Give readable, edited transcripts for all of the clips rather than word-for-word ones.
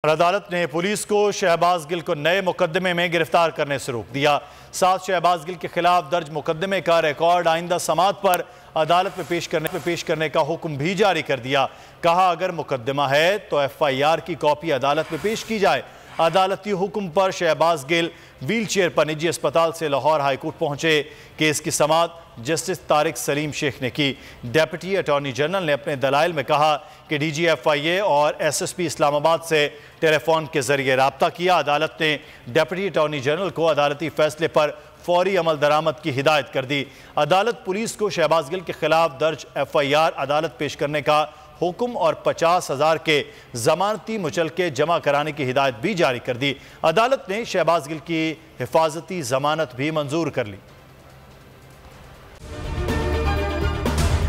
अदालत ने पुलिस को शहबाज गिल को नए मुकदमे में गिरफ्तार करने से रोक दिया। साथ शहबाज गिल के खिलाफ दर्ज मुकदमे का रिकॉर्ड आइंदा समाअत पर अदालत में पेश करने का हुक्म भी जारी कर दिया। कहा, अगर मुकदमा है तो FIR की कॉपी अदालत में पेश की जाए। अदालती हुक्म पर शहबाज गिल व्हील चेयर पर निजी अस्पताल से लाहौर हाईकोर्ट पहुंचे। केस की समाअत जस्टिस तारिक सलीम शेख ने की। डेप्यूटी अटॉर्नी जनरल ने अपने दलाइल में कहा कि DG FIA और SSP इस्लामाबाद से टेलीफोन के जरिए रब्ता किया। अदालत ने डेप्यूटी अटॉर्नी जनरल को अदालती फैसले पर फौरी अमल दरामद की हिदायत कर दी। अदालत पुलिस को शहबाज गिल के खिलाफ दर्ज FIR अदालत पेश करने का हुक्म और 50,000 के जमानती मुचलके जमा कराने की हिदायत भी जारी कर दी। अदालत ने शहबाज गिल की हिफाजती जमानत भी मंजूर कर ली।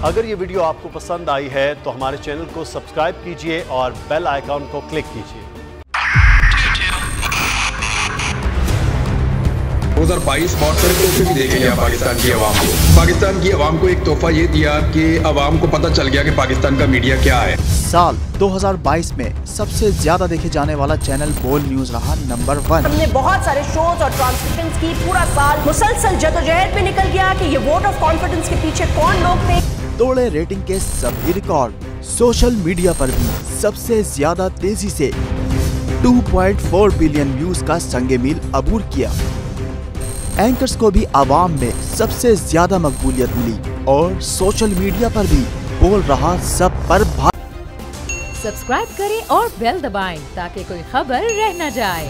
अगर ये वीडियो आपको पसंद आई है तो हमारे चैनल को सब्सक्राइब कीजिए और बेल आइकॉन को क्लिक कीजिए। 2022 बहुत सारे तोहफे भी देखे गया पाकिस्तान की आवाम को। पाकिस्तान की आवाम को एक तोहफा ये दिया कि आवाम को पता चल गया कि पाकिस्तान का मीडिया क्या है। साल 2022 में सबसे ज्यादा देखे जाने वाला चैनल बोल न्यूज रहा नंबर 1। हमने बहुत सारे शोज और ट्रांसमिशंस की। पूरा साल मुसलसल जदोजहद में निकल गया कि ये वोट ऑफ कॉन्फिडेंस के पीछे कौन लोग थे। तोड़े रेटिंग के सभी रिकॉर्ड। सोशल मीडिया पर भी सबसे ज्यादा तेजी से 2.4 बिलियन व्यूज का संगे मील अबूर किया। एंकर्स को भी आवाम में सबसे ज्यादा मकबूलियत मिली और सोशल मीडिया पर भी बोल रहा सब पर सब्सक्राइब करें और बेल दबाएं ताकि कोई खबर रह न जाए।